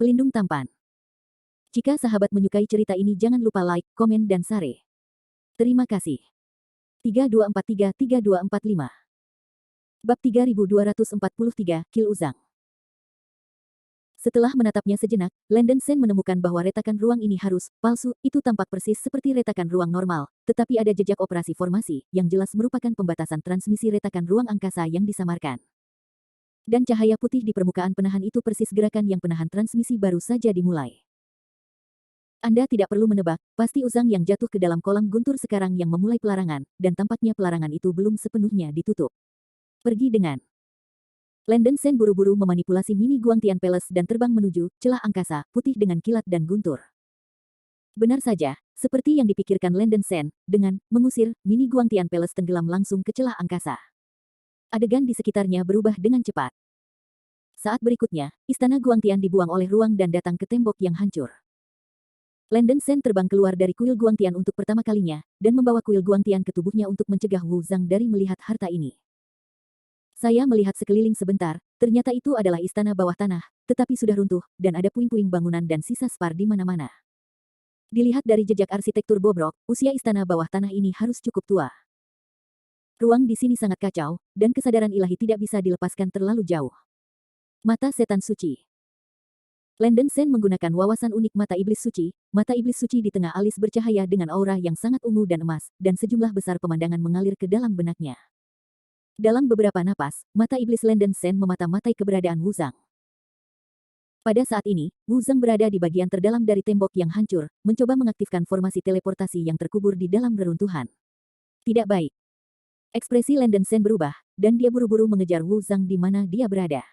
Pelindung tampan. Jika sahabat menyukai cerita ini jangan lupa like, komen dan share. Terima kasih. 3243-3245 Bab 3243, Qil Uzang. Setelah menatapnya sejenak, Landon Sen menemukan bahwa retakan ruang ini harus palsu, itu tampak persis seperti retakan ruang normal, tetapi ada jejak operasi formasi, yang jelas merupakan pembatasan transmisi retakan ruang angkasa yang disamarkan. Dan cahaya putih di permukaan penahan itu persis gerakan yang penahan transmisi baru saja dimulai. Anda tidak perlu menebak, pasti Uzang yang jatuh ke dalam kolam guntur sekarang yang memulai pelarangan, dan tampaknya pelarangan itu belum sepenuhnya ditutup. Pergi dengan. Landon Sen buru-buru memanipulasi mini Guangtian Palace dan terbang menuju celah angkasa, putih dengan kilat dan guntur. Benar saja, seperti yang dipikirkan Landon Sen, dengan mengusir, mini Guangtian Palace tenggelam langsung ke celah angkasa. Adegan di sekitarnya berubah dengan cepat. Saat berikutnya, istana Guangtian dibuang oleh ruang dan datang ke tembok yang hancur. Landon Sen terbang keluar dari kuil Guangtian untuk pertama kalinya, dan membawa kuil Guangtian ke tubuhnya untuk mencegah Wu Zhang dari melihat harta ini. Saya melihat sekeliling sebentar, ternyata itu adalah istana bawah tanah, tetapi sudah runtuh, dan ada puing-puing bangunan dan sisa spar di mana-mana. Dilihat dari jejak arsitektur bobrok, usia istana bawah tanah ini harus cukup tua. Ruang di sini sangat kacau, dan kesadaran ilahi tidak bisa dilepaskan terlalu jauh. Mata setan suci. Landon Sen menggunakan wawasan unik mata iblis suci di tengah alis bercahaya dengan aura yang sangat ungu dan emas, dan sejumlah besar pemandangan mengalir ke dalam benaknya. Dalam beberapa napas, mata iblis Landon Sen memata-matai keberadaan Wu Zhang. Pada saat ini, Wu Zhang berada di bagian terdalam dari tembok yang hancur, mencoba mengaktifkan formasi teleportasi yang terkubur di dalam reruntuhan. Tidak baik. Ekspresi Landon Sen berubah, dan dia buru-buru mengejar Wu Zhang di mana dia berada.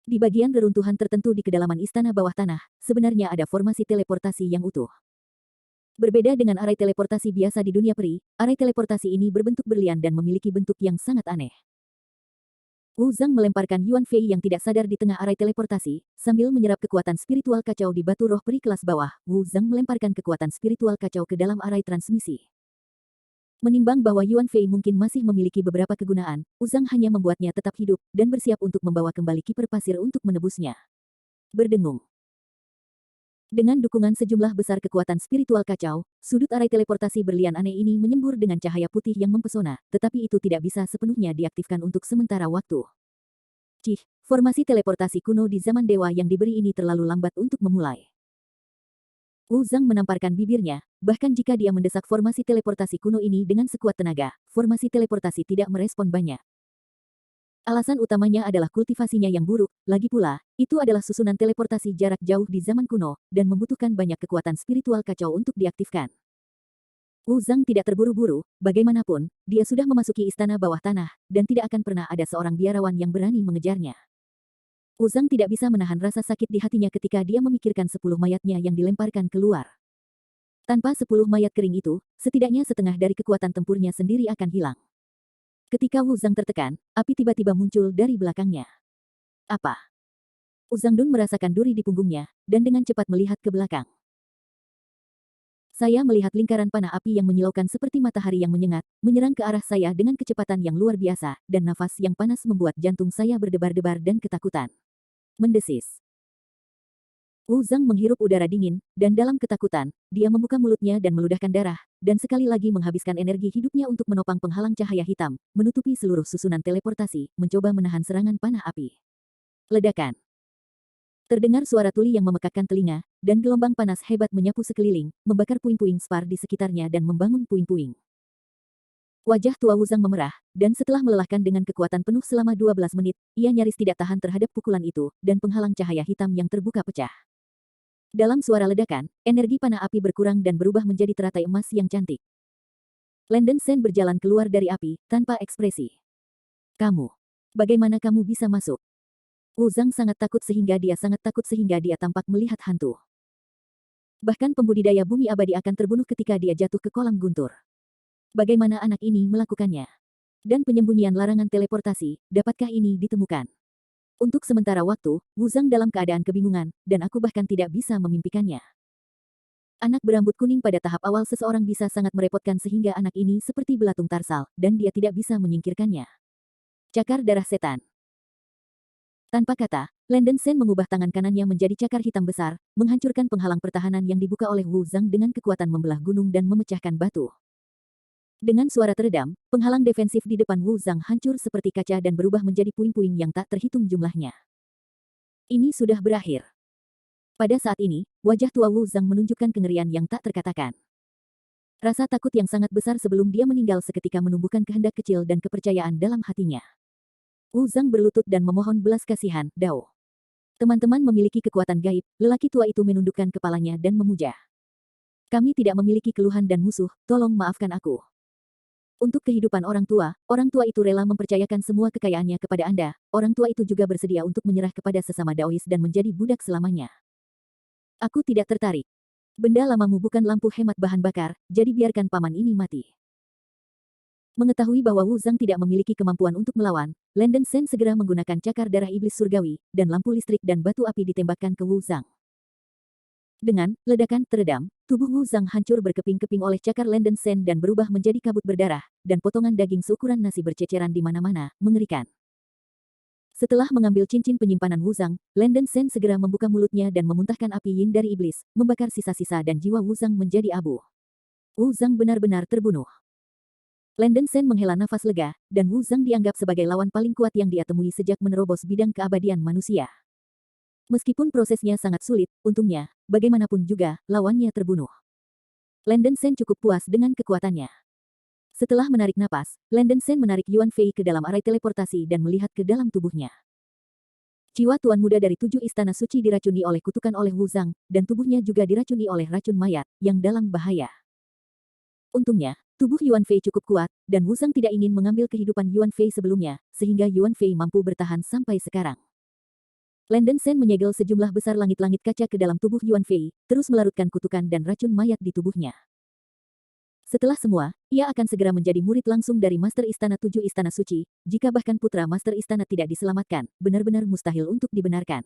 Di bagian reruntuhan tertentu di kedalaman istana bawah tanah, sebenarnya ada formasi teleportasi yang utuh. Berbeda dengan arai teleportasi biasa di dunia peri, arai teleportasi ini berbentuk berlian dan memiliki bentuk yang sangat aneh. Wu Zhang melemparkan Yuan Fei yang tidak sadar di tengah arai teleportasi, sambil menyerap kekuatan spiritual kacau di batu roh peri kelas bawah. Wu Zhang melemparkan kekuatan spiritual kacau ke dalam arai transmisi. Menimbang bahwa Yuan Fei mungkin masih memiliki beberapa kegunaan, Wu Zhang hanya membuatnya tetap hidup, dan bersiap untuk membawa kembali kiper pasir untuk menebusnya. Berdengung. Dengan dukungan sejumlah besar kekuatan spiritual kacau, sudut arai teleportasi berlian aneh ini menyembur dengan cahaya putih yang mempesona, tetapi itu tidak bisa sepenuhnya diaktifkan untuk sementara waktu. Formasi teleportasi kuno di zaman dewa yang diberi ini terlalu lambat untuk memulai. Wu Zhang menamparkan bibirnya, bahkan jika dia mendesak formasi teleportasi kuno ini dengan sekuat tenaga, formasi teleportasi tidak merespon banyak. Alasan utamanya adalah kultivasinya yang buruk, lagi pula, itu adalah susunan teleportasi jarak jauh di zaman kuno, dan membutuhkan banyak kekuatan spiritual kacau untuk diaktifkan. Wu Zhang tidak terburu-buru, bagaimanapun, dia sudah memasuki istana bawah tanah, dan tidak akan pernah ada seorang biarawan yang berani mengejarnya. Wu Zhang tidak bisa menahan rasa sakit di hatinya ketika dia memikirkan 10 mayatnya yang dilemparkan keluar. Tanpa 10 mayat kering itu, setidaknya setengah dari kekuatan tempurnya sendiri akan hilang. Ketika Wu Zhang tertekan, api tiba-tiba muncul dari belakangnya. Apa? Wu Zhangdun merasakan duri di punggungnya, dan dengan cepat melihat ke belakang. Saya melihat lingkaran panah api yang menyilaukan seperti matahari yang menyengat, menyerang ke arah saya dengan kecepatan yang luar biasa, dan nafas yang panas membuat jantung saya berdebar-debar dan ketakutan. Mendesis. Wu Zhang menghirup udara dingin, dan dalam ketakutan, dia membuka mulutnya dan meludahkan darah, dan sekali lagi menghabiskan energi hidupnya untuk menopang penghalang cahaya hitam, menutupi seluruh susunan teleportasi, mencoba menahan serangan panah api. Ledakan. Terdengar suara tuli yang memekakkan telinga, dan gelombang panas hebat menyapu sekeliling, membakar puing-puing spar di sekitarnya dan membangun puing-puing. Wajah tua Wu Zhang memerah, dan setelah melelahkan dengan kekuatan penuh selama 12 menit, ia nyaris tidak tahan terhadap pukulan itu, dan penghalang cahaya hitam yang terbuka pecah. Dalam suara ledakan, energi panah api berkurang dan berubah menjadi teratai emas yang cantik. Landon Sen berjalan keluar dari api, tanpa ekspresi. Kamu. Bagaimana kamu bisa masuk? Wu Zhang sangat takut sehingga dia tampak melihat hantu. Bahkan pembudidaya bumi abadi akan terbunuh ketika dia jatuh ke kolam guntur. Bagaimana anak ini melakukannya? Dan penyembunyian larangan teleportasi, dapatkah ini ditemukan? Untuk sementara waktu, Wu Zhang dalam keadaan kebingungan, dan aku bahkan tidak bisa memimpikannya. Anak berambut kuning pada tahap awal seseorang bisa sangat merepotkan sehingga anak ini seperti belatung tarsal, dan dia tidak bisa menyingkirkannya. Cakar darah setan. Tanpa kata, Landen Sen mengubah tangan kanannya menjadi cakar hitam besar, menghancurkan penghalang pertahanan yang dibuka oleh Wu Zhang dengan kekuatan membelah gunung dan memecahkan batu. Dengan suara teredam, penghalang defensif di depan Wu Zhang hancur seperti kaca dan berubah menjadi puing-puing yang tak terhitung jumlahnya. Ini sudah berakhir. Pada saat ini, wajah tua Wu Zhang menunjukkan kengerian yang tak terkatakan. Rasa takut yang sangat besar sebelum dia meninggal seketika menumbuhkan kehendak kecil dan kepercayaan dalam hatinya. Wu Zhang berlutut dan memohon belas kasihan, Dao. Teman-teman memiliki kekuatan gaib, lelaki tua itu menundukkan kepalanya dan memuja. Kami tidak memiliki keluhan dan musuh, tolong maafkan aku. Untuk kehidupan orang tua itu rela mempercayakan semua kekayaannya kepada Anda. Orang tua itu juga bersedia untuk menyerah kepada sesama Daois dan menjadi budak selamanya. Aku tidak tertarik. Benda lamamu bukan lampu hemat bahan bakar, jadi biarkan paman ini mati. Mengetahui bahwa Wu Zhang tidak memiliki kemampuan untuk melawan, Landen Sen segera menggunakan cakar darah iblis surgawi, dan lampu listrik dan batu api ditembakkan ke Wu Zhang. Dengan ledakan teredam, tubuh Wu Zhang hancur berkeping-keping oleh cakar Landen Sen dan berubah menjadi kabut berdarah, dan potongan daging seukuran nasi berceceran di mana-mana, mengerikan. Setelah mengambil cincin penyimpanan Wu Zhang, Landen Sen segera membuka mulutnya dan memuntahkan api yin dari iblis, membakar sisa-sisa dan jiwa Wu Zhang menjadi abu. Wu Zhang benar-benar terbunuh. Landen Sen menghela nafas lega, dan Wu Zhang dianggap sebagai lawan paling kuat yang dia temui sejak menerobos bidang keabadian manusia. Meskipun prosesnya sangat sulit, untungnya, bagaimanapun juga, lawannya terbunuh. Landen Sen cukup puas dengan kekuatannya. Setelah menarik napas, Landen Sen menarik Yuan Fei ke dalam arai teleportasi dan melihat ke dalam tubuhnya. Jiwa tuan muda dari 7 istana suci diracuni oleh kutukan oleh Wu Zhang, dan tubuhnya juga diracuni oleh racun mayat, yang dalam bahaya. Untungnya, tubuh Yuan Fei cukup kuat, dan Wu Zhang tidak ingin mengambil kehidupan Yuan Fei sebelumnya, sehingga Yuan Fei mampu bertahan sampai sekarang. Landen Sen menyegel sejumlah besar langit-langit kaca ke dalam tubuh Yuan Fei, terus melarutkan kutukan dan racun mayat di tubuhnya. Setelah semua, ia akan segera menjadi murid langsung dari Master Istana 7 Istana Suci, jika bahkan putra Master Istana tidak diselamatkan, benar-benar mustahil untuk dibenarkan.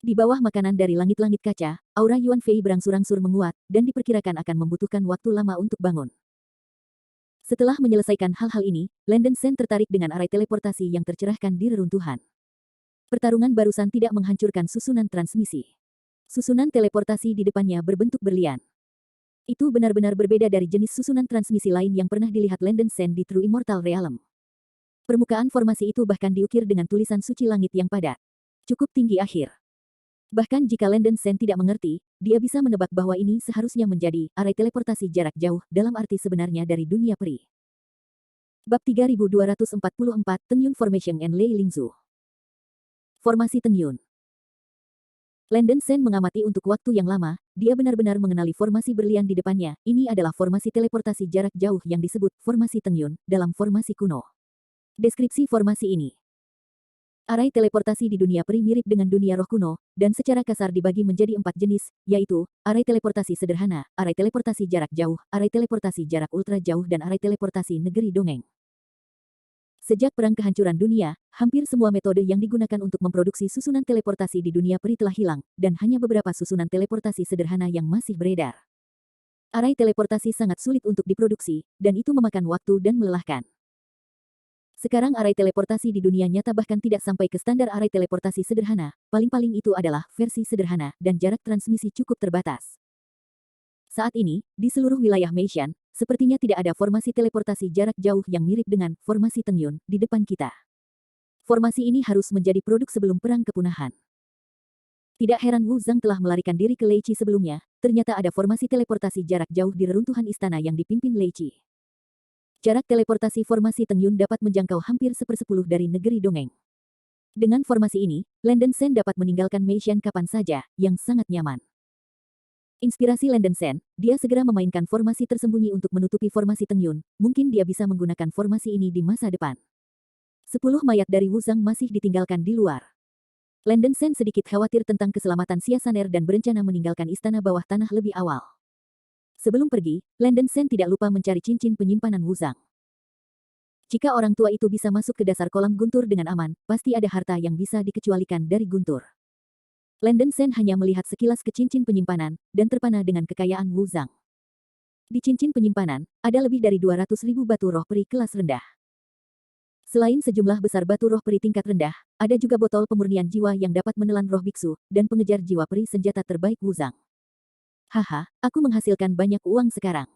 Di bawah makanan dari langit-langit kaca, aura Yuan Fei berangsur-angsur menguat, dan diperkirakan akan membutuhkan waktu lama untuk bangun. Setelah menyelesaikan hal-hal ini, Landen Sen tertarik dengan arai teleportasi yang tercerahkan di reruntuhan. Pertarungan barusan tidak menghancurkan susunan transmisi. Susunan teleportasi di depannya berbentuk berlian. Itu benar-benar berbeda dari jenis susunan transmisi lain yang pernah dilihat Landen Sen di True Immortal Realm. Permukaan formasi itu bahkan diukir dengan tulisan suci langit yang padat. Cukup tinggi akhir. Bahkan jika Landen Sen tidak mengerti, dia bisa menebak bahwa ini seharusnya menjadi arai teleportasi jarak jauh dalam arti sebenarnya dari dunia peri. Bab 3244 Tengyun Formation and Lei Lingzu. Formasi Tengyun. Landen Sen mengamati untuk waktu yang lama, dia benar-benar mengenali formasi berlian di depannya. Ini adalah formasi teleportasi jarak jauh yang disebut formasi Tengyun dalam formasi kuno. Deskripsi formasi ini. Arai teleportasi di dunia peri mirip dengan dunia roh kuno, dan secara kasar dibagi menjadi 4 jenis, yaitu, arai teleportasi sederhana, arai teleportasi jarak jauh, arai teleportasi jarak ultra jauh dan arai teleportasi negeri dongeng. Sejak Perang Kehancuran Dunia, hampir semua metode yang digunakan untuk memproduksi susunan teleportasi di dunia peri telah hilang, dan hanya beberapa susunan teleportasi sederhana yang masih beredar. Arai teleportasi sangat sulit untuk diproduksi, dan itu memakan waktu dan melelahkan. Sekarang arai teleportasi di dunia nyata bahkan tidak sampai ke standar arai teleportasi sederhana, paling-paling itu adalah versi sederhana, dan jarak transmisi cukup terbatas. Saat ini, di seluruh wilayah Meishan, sepertinya tidak ada formasi teleportasi jarak jauh yang mirip dengan formasi Tengyun di depan kita. Formasi ini harus menjadi produk sebelum perang kepunahan. Tidak heran Wu Zhang telah melarikan diri ke Lei Qi sebelumnya, ternyata ada formasi teleportasi jarak jauh di reruntuhan istana yang dipimpin Lei Qi. Jarak teleportasi formasi Tengyun dapat menjangkau hampir 1/10 dari negeri dongeng. Dengan formasi ini, Landen Sen dapat meninggalkan Meishan kapan saja, yang sangat nyaman. Inspirasi Landen Sen, dia segera memainkan formasi tersembunyi untuk menutupi formasi Tengyun, mungkin dia bisa menggunakan formasi ini di masa depan. 10 mayat dari Wu Zhang masih ditinggalkan di luar. Landen Sen sedikit khawatir tentang keselamatan Xia Saner dan berencana meninggalkan istana bawah tanah lebih awal. Sebelum pergi, Landen Sen tidak lupa mencari cincin penyimpanan Wu Zhang. Jika orang tua itu bisa masuk ke dasar kolam guntur dengan aman, pasti ada harta yang bisa dikecualikan dari guntur. Landen Sen hanya melihat sekilas ke cincin penyimpanan, dan terpana dengan kekayaan Wu Zhang. Di cincin penyimpanan, ada lebih dari 200.000 batu roh peri kelas rendah. Selain sejumlah besar batu roh peri tingkat rendah, ada juga botol pemurnian jiwa yang dapat menelan roh biksu, dan pengejar jiwa peri senjata terbaik Wuzang. Haha, aku menghasilkan banyak uang sekarang.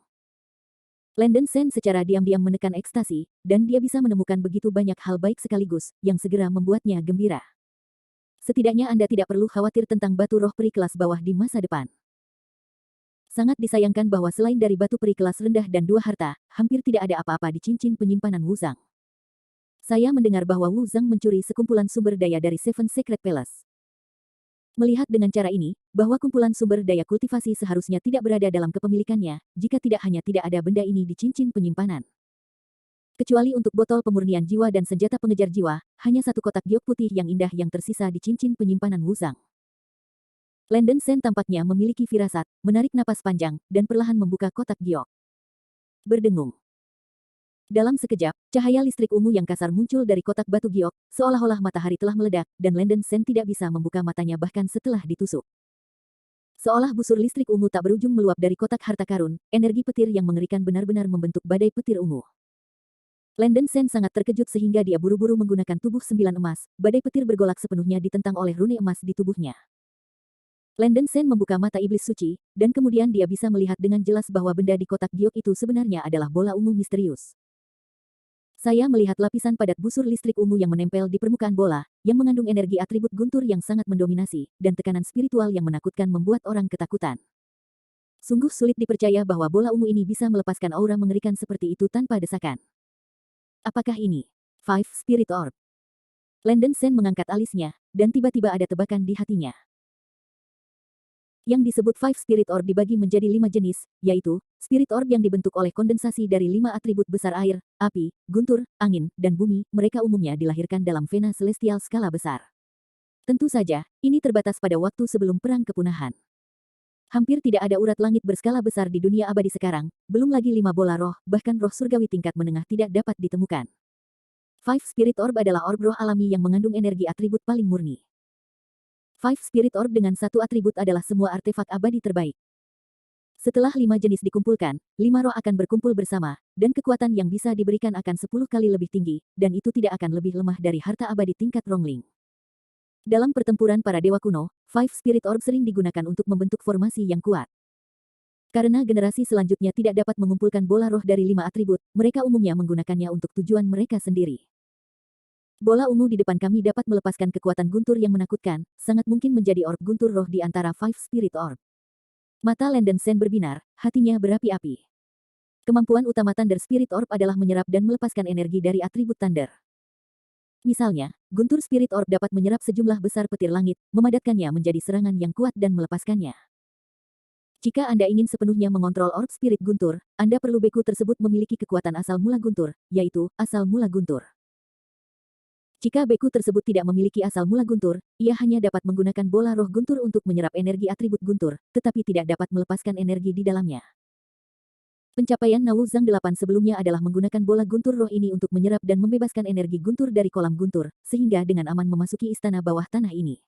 Landon Sen secara diam-diam menekan ekstasi, dan dia bisa menemukan begitu banyak hal baik sekaligus, yang segera membuatnya gembira. Setidaknya Anda tidak perlu khawatir tentang batu roh peri kelas bawah di masa depan. Sangat disayangkan bahwa selain dari batu peri kelas rendah dan 2 harta, hampir tidak ada apa-apa di cincin penyimpanan Wuzang. Saya mendengar bahwa Wuzang mencuri sekumpulan sumber daya dari Seven Secret Palace. Melihat dengan cara ini, bahwa kumpulan sumber daya kultivasi seharusnya tidak berada dalam kepemilikannya, jika tidak hanya tidak ada benda ini di cincin penyimpanan. Kecuali untuk botol pemurnian jiwa dan senjata pengejar jiwa, hanya satu kotak giok putih yang indah yang tersisa di cincin penyimpanan Wuzang. Landon Sen tampaknya memiliki firasat, menarik napas panjang, dan perlahan membuka kotak giok. Berdengung. Dalam sekejap, cahaya listrik ungu yang kasar muncul dari kotak batu giok, seolah-olah matahari telah meledak, dan Landon Sen tidak bisa membuka matanya bahkan setelah ditusuk. Seolah busur listrik ungu tak berujung meluap dari kotak harta karun, energi petir yang mengerikan benar-benar membentuk badai petir ungu. Landon Sen sangat terkejut sehingga dia buru-buru menggunakan tubuh 9 emas, badai petir bergolak sepenuhnya ditentang oleh rune emas di tubuhnya. Landon Sen membuka mata iblis suci, dan kemudian dia bisa melihat dengan jelas bahwa benda di kotak giok itu sebenarnya adalah bola ungu misterius. Saya melihat lapisan padat busur listrik ungu yang menempel di permukaan bola, yang mengandung energi atribut guntur yang sangat mendominasi, dan tekanan spiritual yang menakutkan membuat orang ketakutan. Sungguh sulit dipercaya bahwa bola ungu ini bisa melepaskan aura mengerikan seperti itu tanpa desakan. Apakah ini Five Spirit Orb? Landon Sen mengangkat alisnya, dan tiba-tiba ada tebakan di hatinya. Yang disebut Five Spirit Orb dibagi menjadi 5 jenis, yaitu Spirit Orb yang dibentuk oleh kondensasi dari 5 atribut besar air, api, guntur, angin, dan bumi. Mereka umumnya dilahirkan dalam vena celestial skala besar. Tentu saja, ini terbatas pada waktu sebelum perang kepunahan. Hampir tidak ada urat langit berskala besar di dunia abadi sekarang, belum lagi 5 bola roh, bahkan roh surgawi tingkat menengah tidak dapat ditemukan. Five Spirit Orb adalah orb roh alami yang mengandung energi atribut paling murni. Five Spirit Orb dengan satu atribut adalah semua artefak abadi terbaik. Setelah 5 jenis dikumpulkan, 5 roh akan berkumpul bersama, dan kekuatan yang bisa diberikan akan 10 kali lebih tinggi, dan itu tidak akan lebih lemah dari harta abadi tingkat Rongling. Dalam pertempuran para dewa kuno, Five Spirit Orb sering digunakan untuk membentuk formasi yang kuat. Karena generasi selanjutnya tidak dapat mengumpulkan bola roh dari 5 atribut, mereka umumnya menggunakannya untuk tujuan mereka sendiri. Bola ungu di depan kami dapat melepaskan kekuatan guntur yang menakutkan, sangat mungkin menjadi orb guntur roh di antara Five Spirit Orb. Mata Landon Sen berbinar, hatinya berapi-api. Kemampuan utama Thunder Spirit Orb adalah menyerap dan melepaskan energi dari atribut Thunder. Misalnya, guntur Spirit Orb dapat menyerap sejumlah besar petir langit, memadatkannya menjadi serangan yang kuat dan melepaskannya. Jika Anda ingin sepenuhnya mengontrol orb spirit guntur, Anda perlu beku tersebut memiliki kekuatan asal mula guntur, yaitu asal mula guntur. Jika beku tersebut tidak memiliki asal mula guntur, ia hanya dapat menggunakan bola roh guntur untuk menyerap energi atribut guntur, tetapi tidak dapat melepaskan energi di dalamnya. Pencapaian Nawu Zhang 8 sebelumnya adalah menggunakan bola guntur roh ini untuk menyerap dan membebaskan energi guntur dari kolam guntur, sehingga dengan aman memasuki istana bawah tanah ini.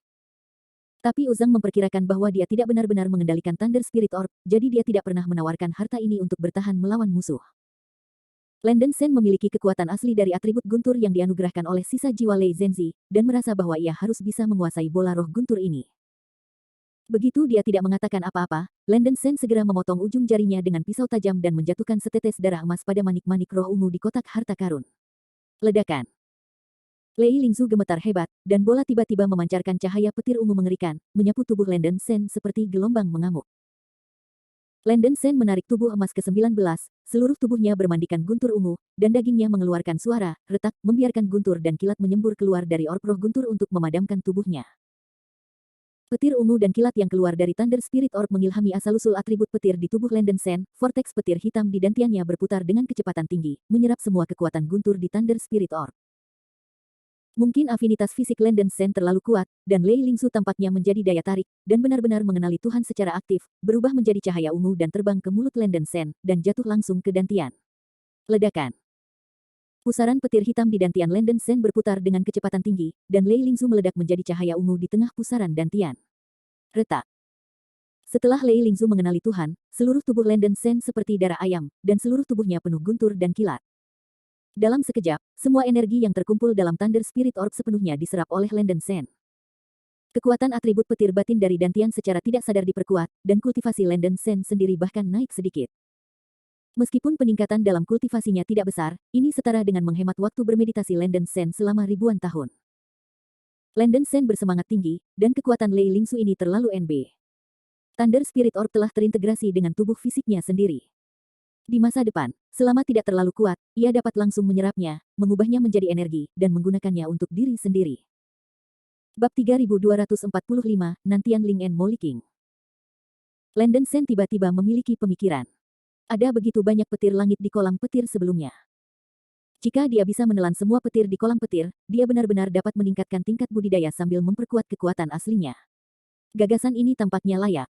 Tapi Uzang memperkirakan bahwa dia tidak benar-benar mengendalikan Thunder Spirit Orb, jadi dia tidak pernah menawarkan harta ini untuk bertahan melawan musuh. Landon Sen memiliki kekuatan asli dari atribut guntur yang dianugerahkan oleh sisa jiwa Lei Zhenzi, dan merasa bahwa ia harus bisa menguasai bola roh guntur ini. Begitu dia tidak mengatakan apa-apa, Landon Sen segera memotong ujung jarinya dengan pisau tajam dan menjatuhkan setetes darah emas pada manik-manik roh ungu di kotak harta karun. Ledakan. Lei Lingzu gemetar hebat, dan bola tiba-tiba memancarkan cahaya petir ungu mengerikan, menyapu tubuh Landon Sen seperti gelombang mengamuk. Landon Sen menarik tubuh emas ke-19, seluruh tubuhnya bermandikan guntur ungu, dan dagingnya mengeluarkan suara, retak, membiarkan guntur dan kilat menyembur keluar dari orb roh guntur untuk memadamkan tubuhnya. Petir ungu dan kilat yang keluar dari Thunder Spirit Orb mengilhami asal-usul atribut petir di tubuh Landon Sen, vortex petir hitam di dantiannya berputar dengan kecepatan tinggi, menyerap semua kekuatan guntur di Thunder Spirit Orb. Mungkin afinitas fisik Landon Sen terlalu kuat, dan Lei Lingzu tampaknya menjadi daya tarik, dan benar-benar mengenali Tuhan secara aktif, berubah menjadi cahaya ungu dan terbang ke mulut Landon Sen, dan jatuh langsung ke dantian. Ledakan. Pusaran petir hitam di dantian Landon Sen berputar dengan kecepatan tinggi, dan Lei Lingzu meledak menjadi cahaya ungu di tengah pusaran dantian. Retak. Setelah Lei Lingzu mengenali Tuhan, seluruh tubuh Landon Sen seperti darah ayam, dan seluruh tubuhnya penuh guntur dan kilat. Dalam sekejap, semua energi yang terkumpul dalam Thunder Spirit Orb sepenuhnya diserap oleh Landen Sen. Kekuatan atribut petir batin dari Dantian secara tidak sadar diperkuat, dan kultivasi Landen Sen sendiri bahkan naik sedikit. Meskipun peningkatan dalam kultivasinya tidak besar, ini setara dengan menghemat waktu bermeditasi Landen Sen selama ribuan tahun. Landen Sen bersemangat tinggi, dan kekuatan Lei Lingsu ini terlalu NB. Thunder Spirit Orb telah terintegrasi dengan tubuh fisiknya sendiri. Di masa depan, selama tidak terlalu kuat, ia dapat langsung menyerapnya, mengubahnya menjadi energi, dan menggunakannya untuk diri sendiri. Bab 3245, Nantian Ling and Molly King. Landen Sen tiba-tiba memiliki pemikiran. Ada begitu banyak petir langit di kolam petir sebelumnya. Jika dia bisa menelan semua petir di kolam petir, dia benar-benar dapat meningkatkan tingkat budidaya sambil memperkuat kekuatan aslinya. Gagasan ini tampaknya layak.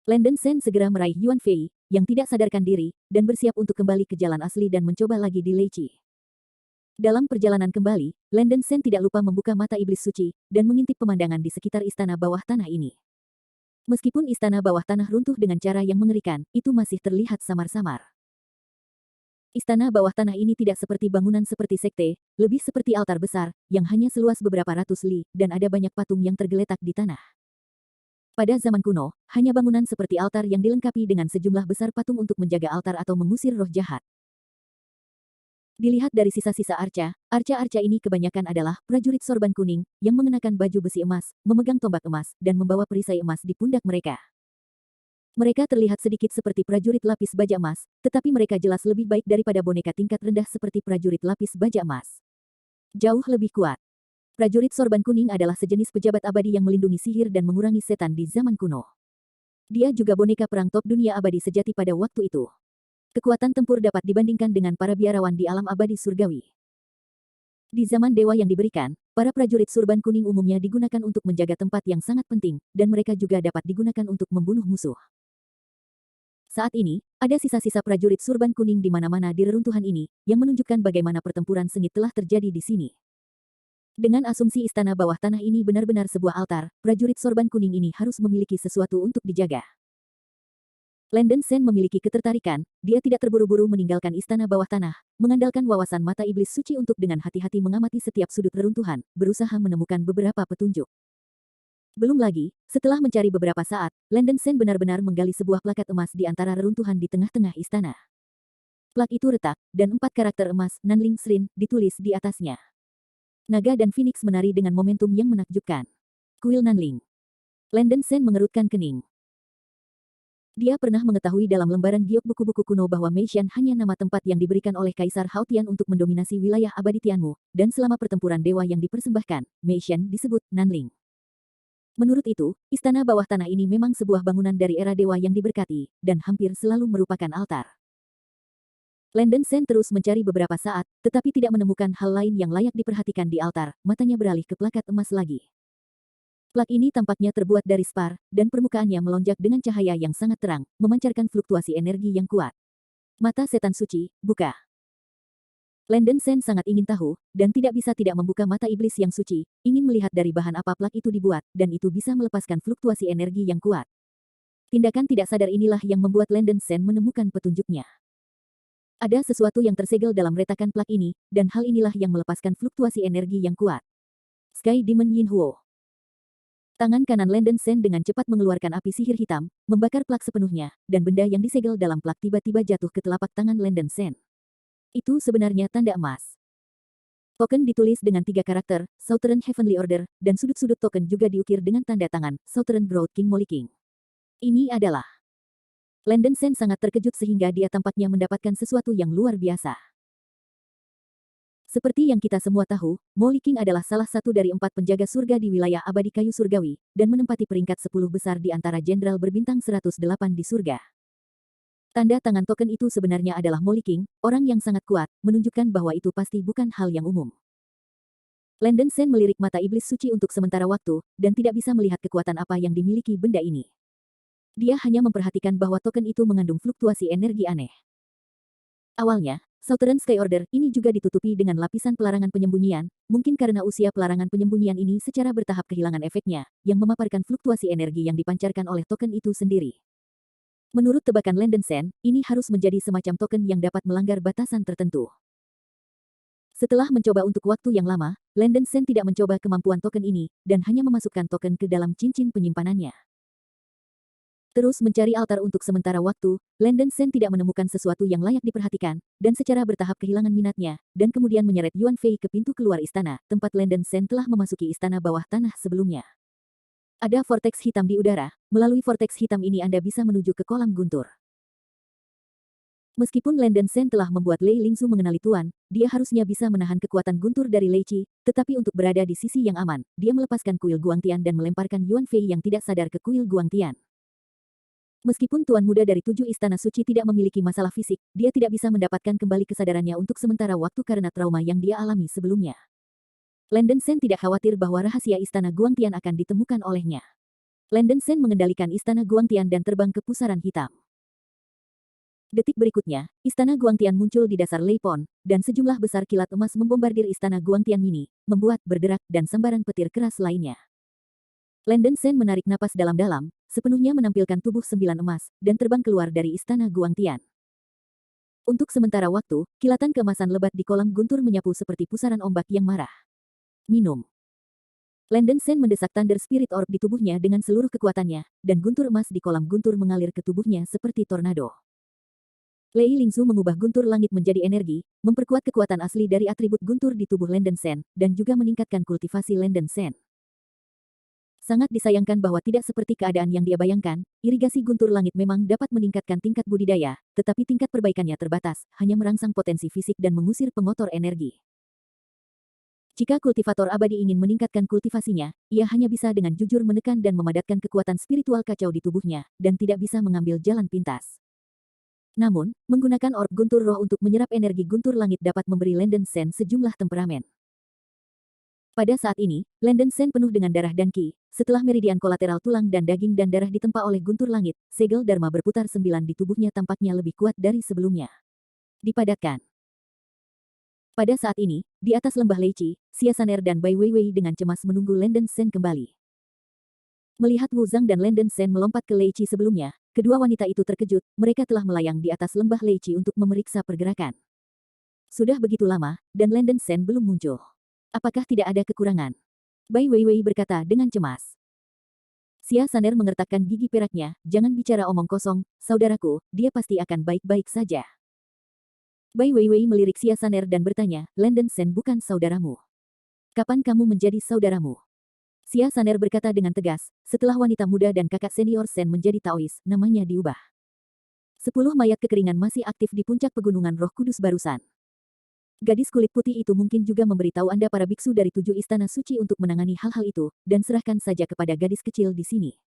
Landen Sen segera meraih Yuan Fei, yang tidak sadarkan diri, dan bersiap untuk kembali ke jalan asli dan mencoba lagi di Leici. Dalam perjalanan kembali, Landen Sen tidak lupa membuka mata iblis suci, dan mengintip pemandangan di sekitar istana bawah tanah ini. Meskipun istana bawah tanah runtuh dengan cara yang mengerikan, itu masih terlihat samar-samar. Istana bawah tanah ini tidak seperti bangunan seperti sekte, lebih seperti altar besar, yang hanya seluas beberapa ratus li, dan ada banyak patung yang tergeletak di tanah. Pada zaman kuno, hanya bangunan seperti altar yang dilengkapi dengan sejumlah besar patung untuk menjaga altar atau mengusir roh jahat. Dilihat dari sisa-sisa arca ini kebanyakan adalah prajurit sorban kuning, yang mengenakan baju besi emas, memegang tombak emas, dan membawa perisai emas di pundak mereka. Mereka terlihat sedikit seperti prajurit lapis baja emas, tetapi mereka jelas lebih baik daripada boneka tingkat rendah seperti prajurit lapis baja emas. Jauh lebih kuat. Prajurit sorban kuning adalah sejenis pejabat abadi yang melindungi sihir dan mengurangi setan di zaman kuno. Dia juga boneka perang top dunia abadi sejati pada waktu itu. Kekuatan tempur dapat dibandingkan dengan para biarawan di alam abadi surgawi. Di zaman dewa yang diberikan, para prajurit surban kuning umumnya digunakan untuk menjaga tempat yang sangat penting, dan mereka juga dapat digunakan untuk membunuh musuh. Saat ini, ada sisa-sisa prajurit surban kuning di mana-mana di reruntuhan ini, yang menunjukkan bagaimana pertempuran sengit telah terjadi di sini. Dengan asumsi istana bawah tanah ini benar-benar sebuah altar, prajurit sorban kuning ini harus memiliki sesuatu untuk dijaga. Landen Sen memiliki ketertarikan, dia tidak terburu-buru meninggalkan istana bawah tanah, mengandalkan wawasan mata iblis suci untuk dengan hati-hati mengamati setiap sudut reruntuhan, berusaha menemukan beberapa petunjuk. Belum lagi, setelah mencari beberapa saat, Landen Sen benar-benar menggali sebuah plakat emas di antara reruntuhan di tengah-tengah istana. Plak itu retak, dan 4 karakter emas, Nanling Srin, ditulis di atasnya. Naga dan Phoenix menari dengan momentum yang menakjubkan. Kuil Nanling. Landen Sen mengerutkan kening. Dia pernah mengetahui dalam lembaran giok buku-buku kuno bahwa Meishan hanya nama tempat yang diberikan oleh Kaisar Hao Tian untuk mendominasi wilayah abadi Tianmu, dan selama pertempuran dewa yang dipersembahkan, Meishan disebut Nanling. Menurut itu, istana bawah tanah ini memang sebuah bangunan dari era dewa yang diberkati, dan hampir selalu merupakan altar. Landen Sen terus mencari beberapa saat, tetapi tidak menemukan hal lain yang layak diperhatikan di altar, matanya beralih ke plakat emas lagi. Plak ini tampaknya terbuat dari spar, dan permukaannya melonjak dengan cahaya yang sangat terang, memancarkan fluktuasi energi yang kuat. Mata setan suci, buka. Landen Sen sangat ingin tahu, dan tidak bisa tidak membuka mata iblis yang suci, ingin melihat dari bahan apa plak itu dibuat, dan itu bisa melepaskan fluktuasi energi yang kuat. Tindakan tidak sadar inilah yang membuat Landen Sen menemukan petunjuknya. Ada sesuatu yang tersegel dalam retakan plak ini, dan hal inilah yang melepaskan fluktuasi energi yang kuat. Sky Demon Yin Huo. Tangan kanan Landen Sen dengan cepat mengeluarkan api sihir hitam, membakar plak sepenuhnya, dan benda yang disegel dalam plak tiba-tiba jatuh ke telapak tangan Landen Sen. Itu sebenarnya tanda emas. Token ditulis dengan 3 karakter, Southern Heavenly Order, dan sudut-sudut token juga diukir dengan tanda tangan, Southern Broad King Molly King. Ini adalah. Landen Sen sangat terkejut sehingga dia tampaknya mendapatkan sesuatu yang luar biasa. Seperti yang kita semua tahu, Molly King adalah salah satu dari 4 penjaga surga di wilayah abadi kayu surgawi, dan menempati peringkat 10 besar di antara jenderal berbintang 108 di surga. Tanda tangan token itu sebenarnya adalah Molly King, orang yang sangat kuat, menunjukkan bahwa itu pasti bukan hal yang umum. Landen Sen melirik mata iblis suci untuk sementara waktu, dan tidak bisa melihat kekuatan apa yang dimiliki benda ini. Dia hanya memperhatikan bahwa token itu mengandung fluktuasi energi aneh. Awalnya, Southern Sky Order ini juga ditutupi dengan lapisan pelarangan penyembunyian, mungkin karena usia pelarangan penyembunyian ini secara bertahap kehilangan efeknya, yang memaparkan fluktuasi energi yang dipancarkan oleh token itu sendiri. Menurut tebakan Landen Sen, ini harus menjadi semacam token yang dapat melanggar batasan tertentu. Setelah mencoba untuk waktu yang lama, Landen Sen tidak mencoba kemampuan token ini, dan hanya memasukkan token ke dalam cincin penyimpanannya. Terus mencari altar untuk sementara waktu, Landen Sen tidak menemukan sesuatu yang layak diperhatikan, dan secara bertahap kehilangan minatnya, dan kemudian menyeret Yuan Fei ke pintu keluar istana, tempat Landen Sen telah memasuki istana bawah tanah sebelumnya. Ada vortex hitam di udara, melalui vortex hitam ini Anda bisa menuju ke kolam guntur. Meskipun Landen Sen telah membuat Lei Lingzu mengenali Tuan, dia harusnya bisa menahan kekuatan guntur dari Lei Qi, tetapi untuk berada di sisi yang aman, dia melepaskan kuil Guangtian dan melemparkan Yuan Fei yang tidak sadar ke kuil Guangtian. Meskipun Tuan Muda dari 7 Istana Suci tidak memiliki masalah fisik, dia tidak bisa mendapatkan kembali kesadarannya untuk sementara waktu karena trauma yang dia alami sebelumnya. Landen Sen tidak khawatir bahwa rahasia Istana Guangtian akan ditemukan olehnya. Landen Sen mengendalikan Istana Guangtian dan terbang ke pusaran hitam. Detik berikutnya, Istana Guangtian muncul di dasar Lei Pond, dan sejumlah besar kilat emas membombardir Istana Guangtian Mini, membuat berderak dan sambaran petir keras lainnya. Landen Sen menarik napas dalam-dalam, sepenuhnya menampilkan tubuh 9 emas, dan terbang keluar dari Istana Guangtian. Untuk sementara waktu, kilatan keemasan lebat di kolam guntur menyapu seperti pusaran ombak yang marah. Minum. Landen Sen mendesak Thunder Spirit Orb di tubuhnya dengan seluruh kekuatannya, dan guntur emas di kolam guntur mengalir ke tubuhnya seperti tornado. Lei Lingzu mengubah guntur langit menjadi energi, memperkuat kekuatan asli dari atribut guntur di tubuh Landen Sen, dan juga meningkatkan kultivasi Landen Sen. Sangat disayangkan bahwa tidak seperti keadaan yang dia bayangkan, irigasi guntur langit memang dapat meningkatkan tingkat budidaya, tetapi tingkat perbaikannya terbatas, hanya merangsang potensi fisik dan mengusir pengotor energi. Jika kultivator abadi ingin meningkatkan kultivasinya, ia hanya bisa dengan jujur menekan dan memadatkan kekuatan spiritual kacau di tubuhnya, dan tidak bisa mengambil jalan pintas. Namun, menggunakan orb guntur roh untuk menyerap energi guntur langit dapat memberi Landen Sen sejumlah temperamen. Pada saat ini, Landen Sen penuh dengan darah dan ki. Setelah meridian kolateral tulang dan daging dan darah ditempa oleh guntur langit, segel Dharma berputar 9 di tubuhnya tampaknya lebih kuat dari sebelumnya. Dipadatkan. Pada saat ini, di atas lembah Lei Qi, Xia Saner dan Bai Weiwei dengan cemas menunggu Landen Sen kembali. Melihat Wu Zhang dan Landen Sen melompat ke Lei Qi sebelumnya, kedua wanita itu terkejut, mereka telah melayang di atas lembah Lei Qi untuk memeriksa pergerakan. Sudah begitu lama, dan Landen Sen belum muncul. Apakah tidak ada kekurangan? Bai Weiwei berkata dengan cemas. Xia Saner mengertakkan gigi peraknya, jangan bicara omong kosong, saudaraku, dia pasti akan baik-baik saja. Bai Weiwei melirik Xia Saner dan bertanya, Landen Sen bukan saudaramu. Kapan kamu menjadi saudaramu? Xia Saner berkata dengan tegas, setelah wanita muda dan kakak senior Sen menjadi Taois, namanya diubah. 10 mayat kekeringan masih aktif di puncak pegunungan Roh Kudus barusan. Gadis kulit putih itu mungkin juga memberitahu Anda para biksu dari 7 istana suci untuk menangani hal-hal itu, dan serahkan saja kepada gadis kecil di sini.